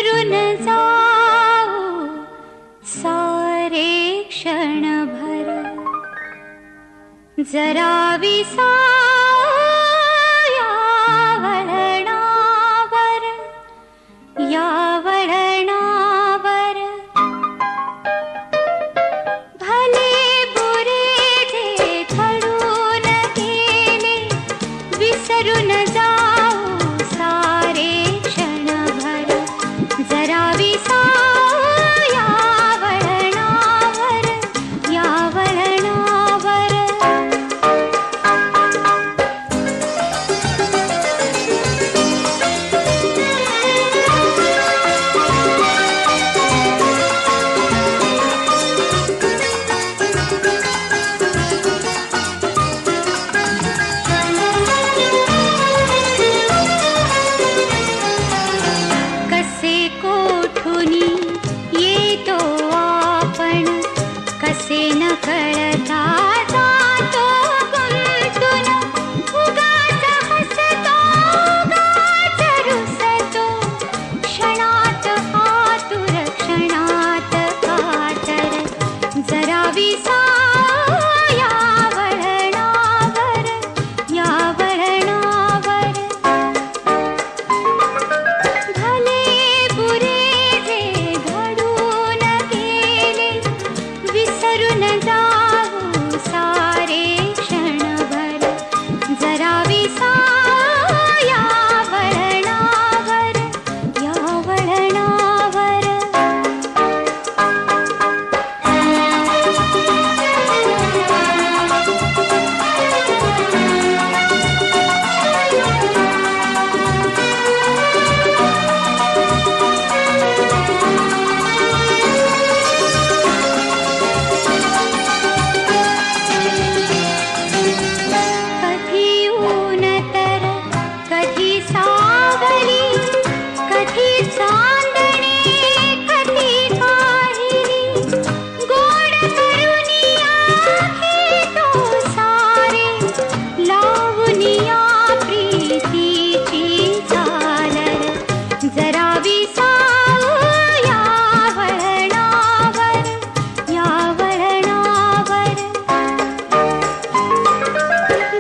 विसरून जाऊ सारे क्षणभर, जरा विसाया वळणावर, या वळणावर. भले बुरे जे घडून गेले, विसरून जाऊ सारे क्षणभर, जरा विसाया वळणावर, या वळणावर. कसे कोठुनी येतो आपण, कसे न कळता जातो गुंतून, उगाच हसतो उगाच रुसतो, क्षणात आतुर क्षणात कातर, जरा विसाया वळणावर, या वळणावर. भले बुरे जे घडून गेले, विसरून जाऊ सारे क्षणभर, जरा विसाया वळणावर, या वळणावर. कधी ऊन तर कधी सावली, कधी चांदणे कधी काहिली, गोड करुनिया घेतो सारे, लावुनिया प्रीतीची झालर, जरा विसाया वळणावर, या वळणावर.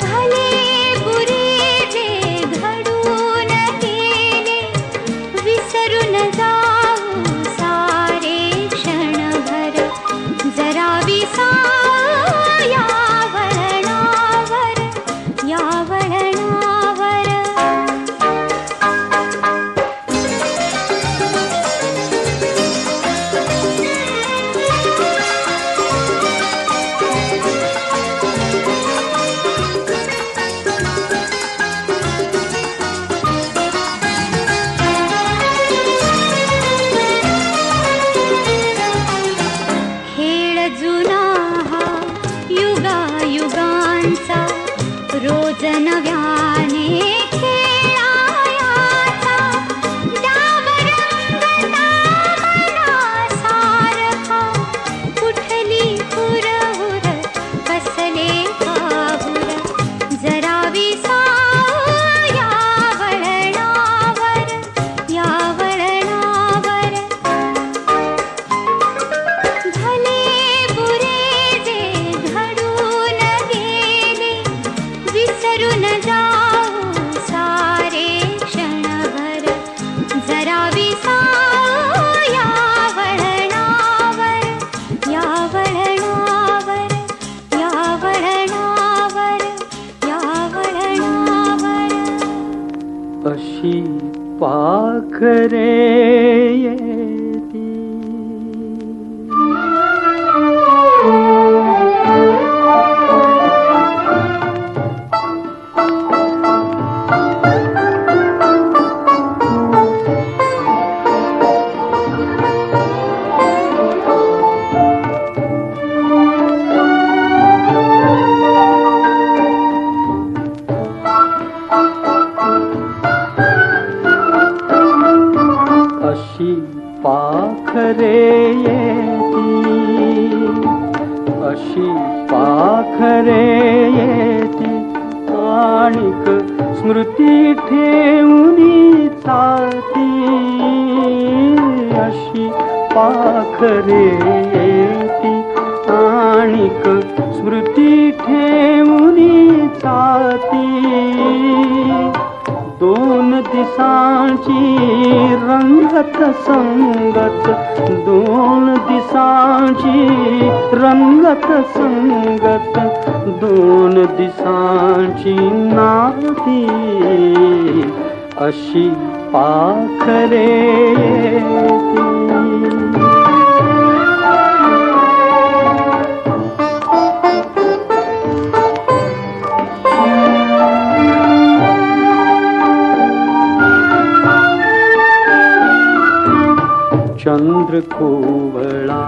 भले बुरे जे घडून गेले, विसरून जाऊ सारे क्षणभर, जरा विसाया वळणावर, या वळणावर. खेळ जुना हा युगायुगांचा, रोज नव्याने खेळायाचा, डाव रंगता मनासारखा, कुठली हुरहुर कसले काहुर, जरा विसाया वळणावर, या वळणावर. भले बुरे जे घडून गेले, विसरून जाऊ सारे क्षणभर, जरा विसाया वळणावर, या वळणावर, या वळणावर, या वळणावर. अशी पाखरे येती, अशी पाखरे येती, अशी पाखरे येती, आणिक स्मृती ठेवून छाती पाखरे येती आणिक स्मृती ठेवूनी जाती दोन दिसांची रंगत संगत दोन दिसांची रंगत संगत दोन दिसांची नाती अशी पाखरे येती चंद्र कोवळा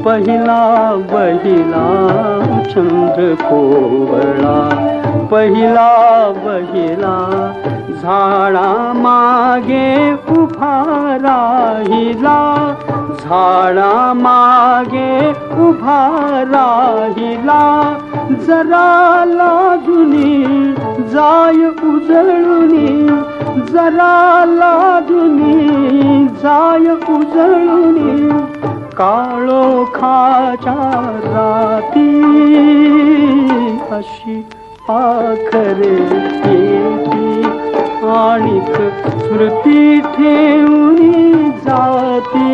पहिला बहिला चंद्र कोवळा पहिला बहिला झाडा मागे उभा राहिला झाडा मागे उभा राहिला जरा लाजुनी जाय उजळुनी जरा लाजुनी जाय उजळुनी काळोखाच्या राती अशी पाखरे येती आणिक स्मृती ठेवूनी जाती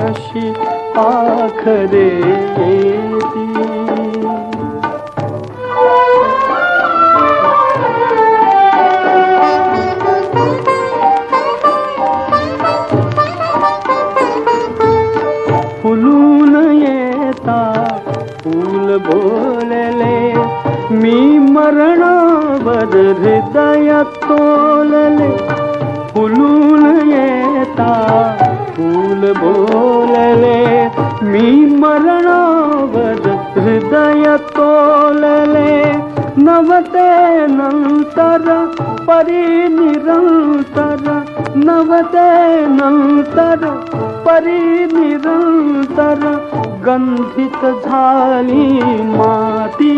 अशी पाखरे येती फुलून येता फूल बोलले मी मरणावर हृदय तोलले फुलून येता फूल बोलले मी मरणावर हृदय तोलले नवते नंतर परिनिरंतर नवते नंतर परिनिरंतर गंधित झाली माती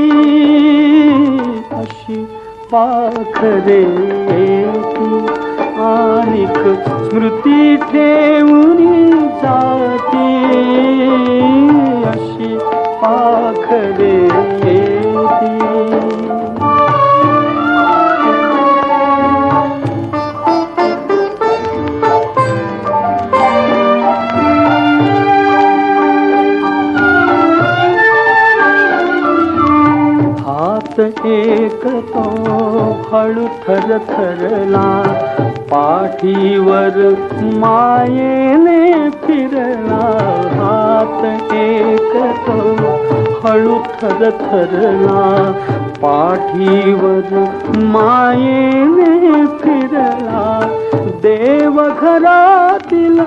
अशी पाखरे येती आणिक स्मृती ठेवूनी जाती अशी पाखरे येती एक तो हळू थरथरला पाठीवर मायेने फिरला हात एक तो हळू थरथरला पाठीवर मायेने फिरला देवघरातील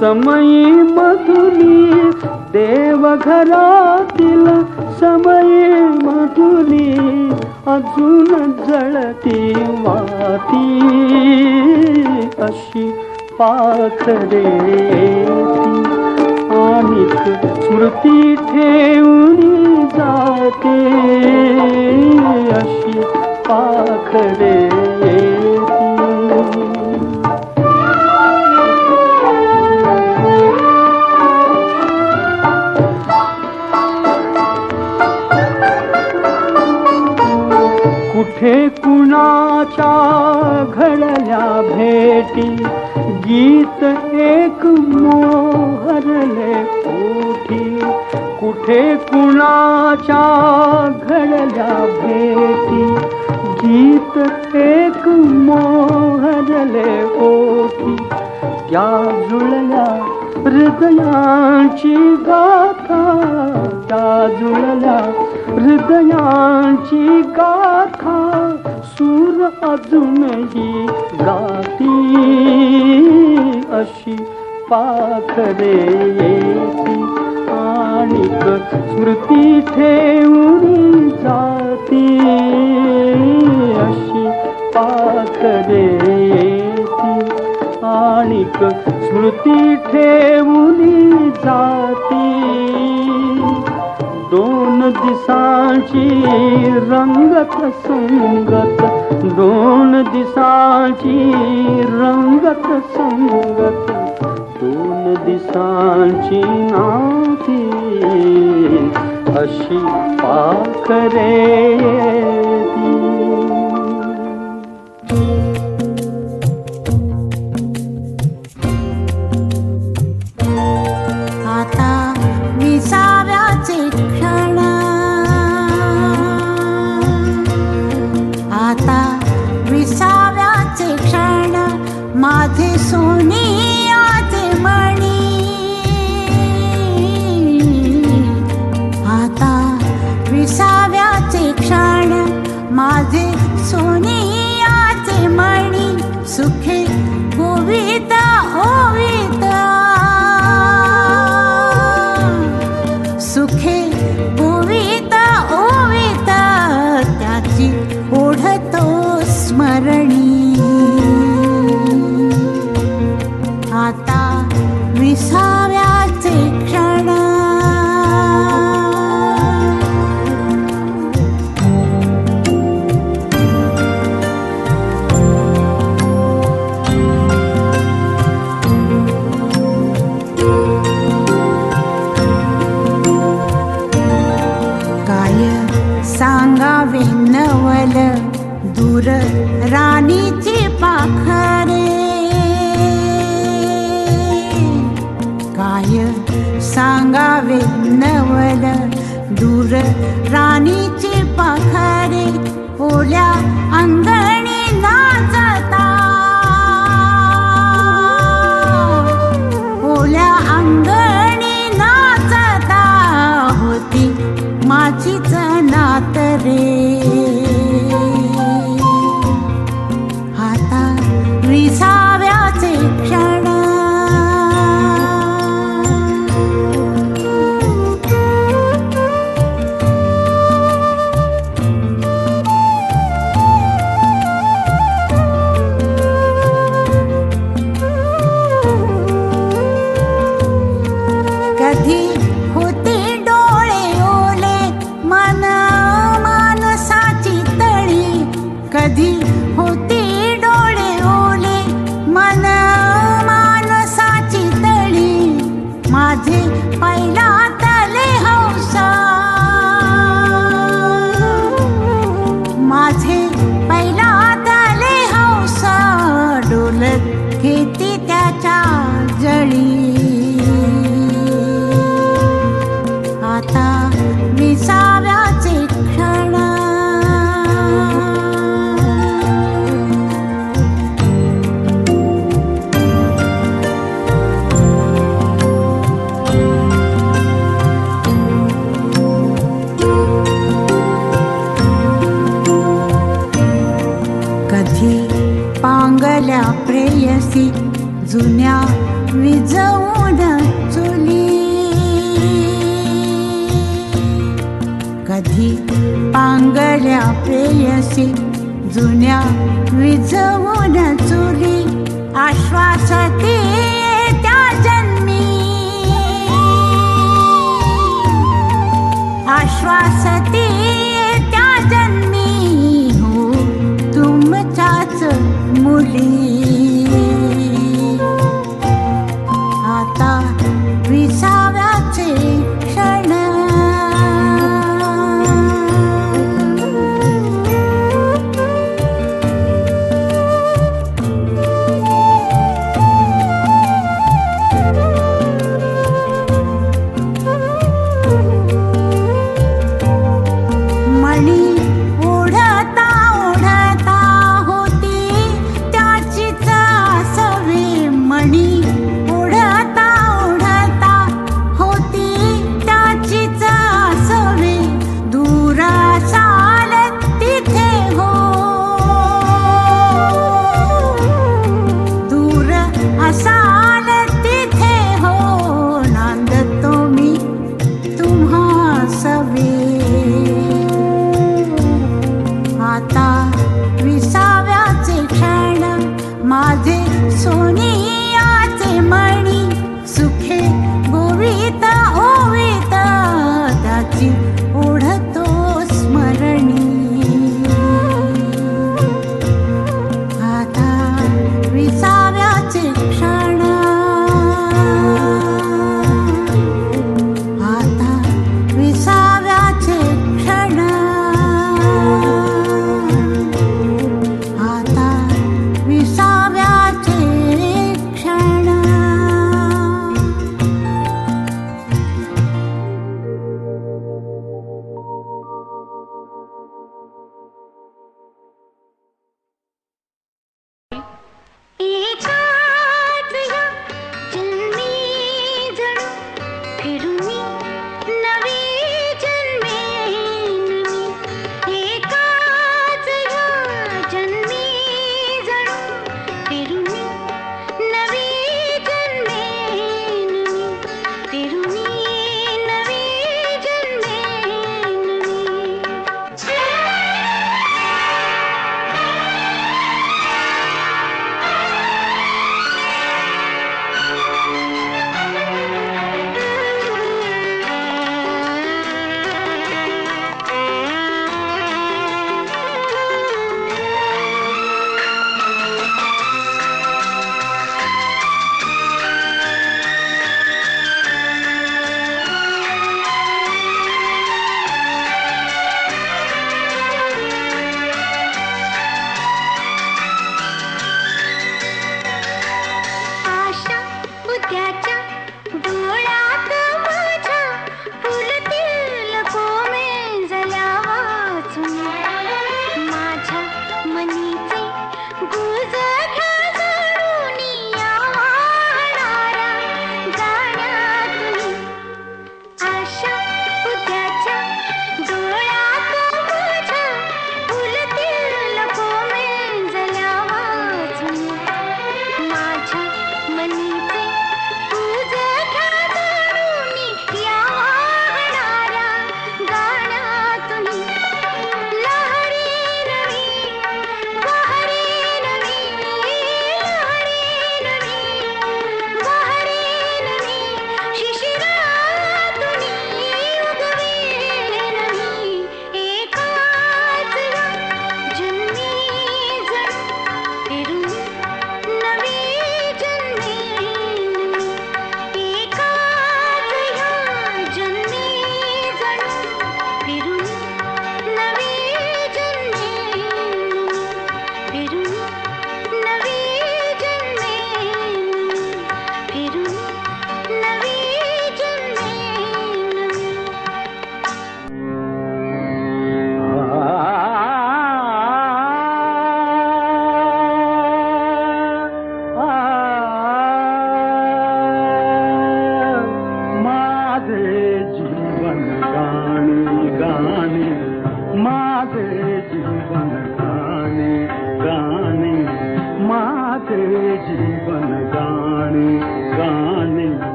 समयी मधुली देवघरातील समयी मधुली अजून जळती वाती अशी पाखरे येती आणिक स्मृती ठेवूनी जाते अशी पाखरे येती कुठे कुणाच्या घडल्या भेटी गीत एक मोहरले ओठी कुठे कुणाच्या घडल्या भेटी गीत एक मोहरले ओठी त्या जुळल्या हृदयाची गाथा त्या जुळल्या हृदयाची गाथा सूर अजूनही गाती अशी पाखरे येती आणिक स्मृती ठेवून जाती अशी पाखरे येती आणिक स्मृती ठेवून जाती दोन दिसांची रंगत संगत दोन दिसांची रंगत संगत दोन दिसांची नाती अशी पाखरे येती. आता विसाव्याचे क्षण, आता विसाव्याचे क्षण, माझे सोनियाचे मणी. आता विसाव्याचे क्षण, माझे सोनियाचे मणी. सुखे गोविता ओविता, सुखे गोविता ओविता, त्याची ओढतो स्मरणी. आता विसाव्याचे क्षण, सांगावे नवल दूर राणीची पाखरे. काय सांगावे नवल दूर राणीची पाखरे. ओल्या अंगणी नाचता, ओल्या अंगणी नाचता, होती माझीच नात रे. आता विसाव्याचे क्षण, कधी होते डोळे ओले, मन मानसाची तळी. कधी होते डोळे ओले, मन मानसाची तळी. माझे पहिला तले हौसा, माझे पहिला तले हौसा, डोलत घेते त्याच्या जळी. आता विसाव्याचे क्षण, कधी पांगल्या प्रेयसी जुन्या विजवून चुली. कधी पांगल्या प्रेयसी जुन्या विजवून चुली. आश्वासते त्या जन्मी, आश्वासते त्या जन्मी, हो तुमच्याच मुली. आता विसाव्याचे क्षण,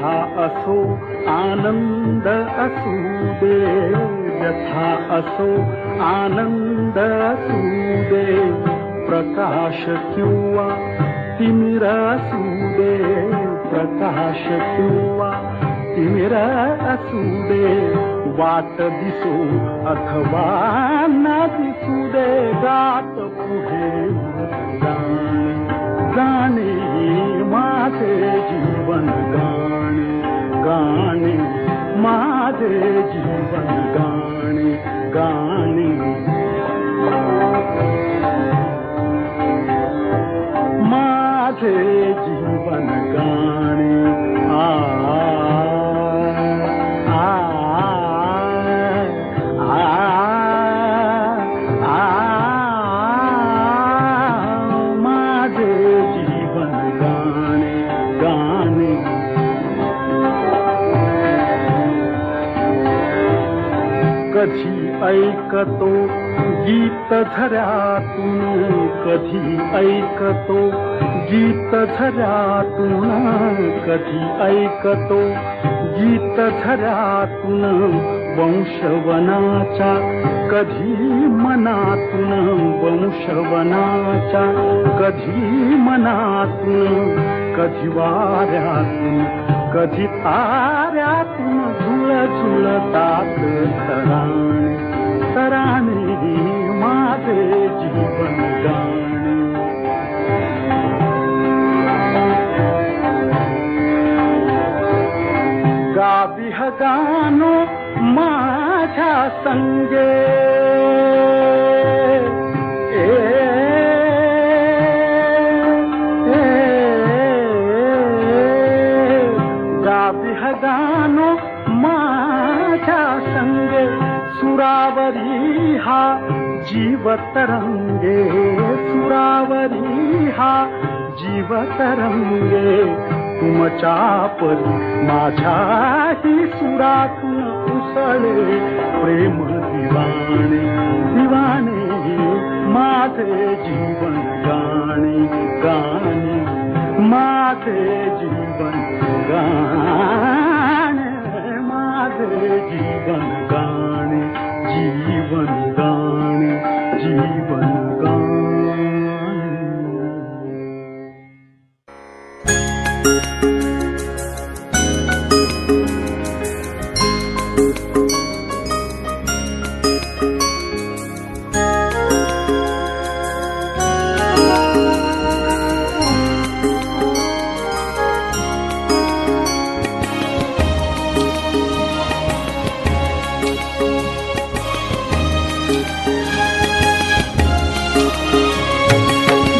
व्यथा असो आनंद असू दे, व्यथा असो आनंद असू दे, प्रकाश किंवा तिमिर असू दे, प्रकाश किंवा तिमिर असू दे, वाट दिसो अथवा न दिसू दे, गात पुढे जाणे गाणे माझे जीवन गाणे, गाणे माझे जीवन गाणे, गाणे माझे जीवन गाणे. माझे जीवन गाणे, गाणे कधी ऐकतो गीत झऱ्यातून, कधी ऐकतो गीत झऱ्यातून, कधी ऐकतो गीत झऱ्यातून, वंशवनाच्या कधी मनातून, वंशवनाच्या कधी मनातून, कधी वाऱ्यातून, कधी ताऱ्यातून झुळ झुळतात तराणे, तराणे माझे जीवन गाणे. गाविह गानो माझ्या संगे, गाविह गानो माझ्या संगे, सुरावरी हा जीव तरंगे, सुरावरी हा जीव तरंगे, तुमच्या परी माझ्याही सुरातून उसळे प्रेम दिवाणे, दिवाणे माझे जीवन गाणे, गाणे माझे जीवन गाणे, माझे जीवन गाणे, जीवन गाणे, जीवन गाणे.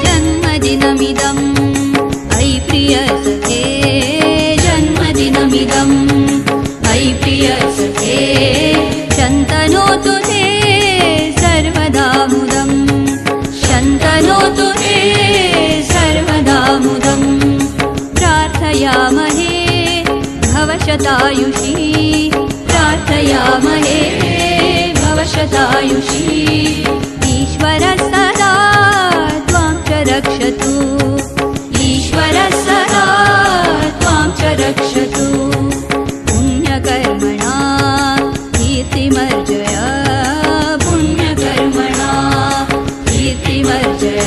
जन्मदिनमिदम् अयि प्रिय सखे, जन्मदिनमिदम् अयि प्रिय सखे, शन्तनोतु ते सर्वदा मुदम्, शन्तनोतु ते सर्वदा मुदम्. प्रार्थयामहे भवशतायुषी, प्रार्थयामहे भवशतायुषी. ईश्वरः सदा त्वां च रक्षतु, ईश्वरः सदा त्वां च रक्षतु. पुण्यकर्मणा कीर्तिमर्जय, पुण्यकर्मणा कीर्तिमर्जय.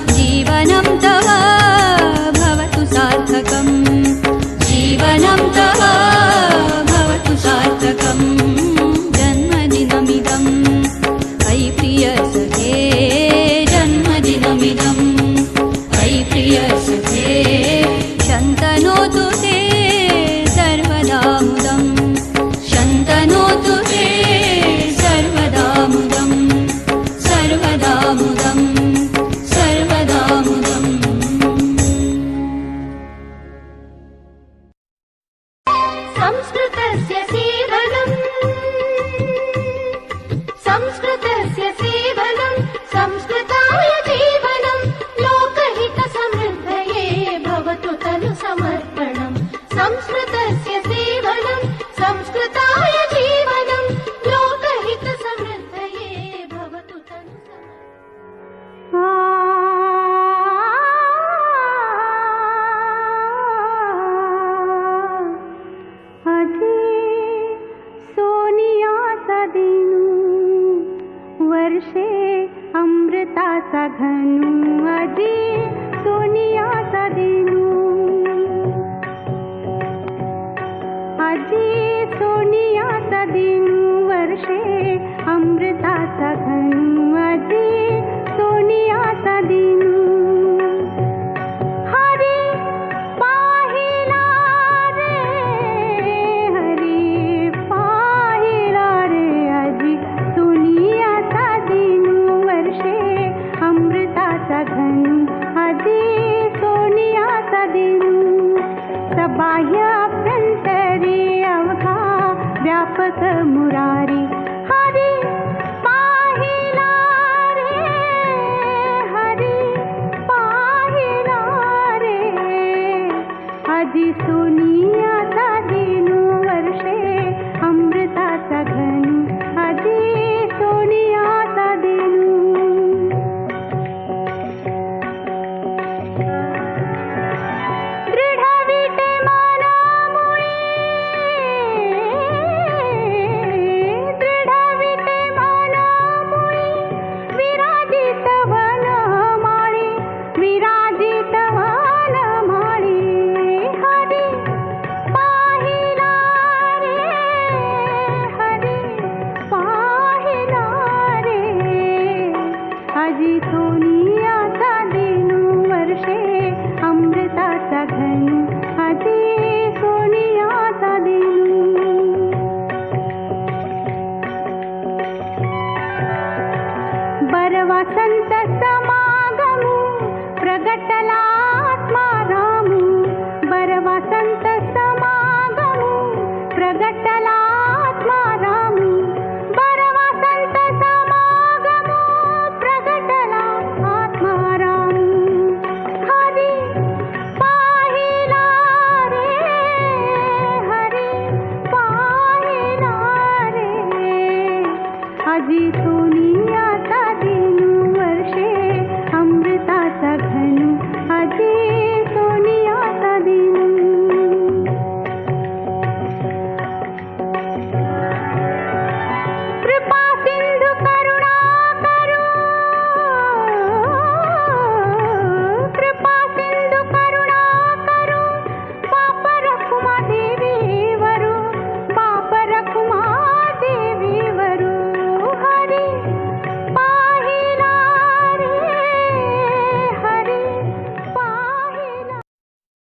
जीवनं तव भवतु सार्थकम्, जीवनं तव भवतु सार्थकम्. जन्मदिनमिदम् अयि प्रिय सखे, जन्मदिनमिदम् अयि प्रिय सखे, शन्तनोतु ते सर्वदा मुदम्, शन्तनोतु ते सर्वदा मुदम्, सर्वदा मुदम्, सर्वदा मुदम्. संस्कृतस्य सेवनम् दिनू वर्षे अमृताचा घनू आजी सोनियाचा दिनू आजी सोनियाचा दिनू वर्षे अमृताचा घनू आजी सोनियाचा दिनू हरी पाहिला रे हरी पाहिला रे आजी सोनियाचा दिनू वर्षे अमृताचा घनू आजी सोनियाचा दिनू सबाह्य अभ्यंतरी अवघा व्यापक मुरारी हरी पाहिला रे हरी पाहिला रे आजी सोनियाचा दिनू वर्षे अमृताचा घनू आजी सोनियाचा दिनू दृढ विटे मनामुळे दृढ विटे मनामुळे विराजित वनमाळी विराजित वनमाळी हरी पाहिला रे हरी पाहिला रे आजी सोनियाचा दिनू वर्षे अमृताचा घनू आजी सोनियाचा दिनू बरवा संत समागमू प्रगटला आत्मा रामू बरवा संत समागमू प्रगटला आत्मा रामू बरवा संत समागमू प्रगटला आत्मा रामू हरी पाहिला रे हरी पाहिला रे आजी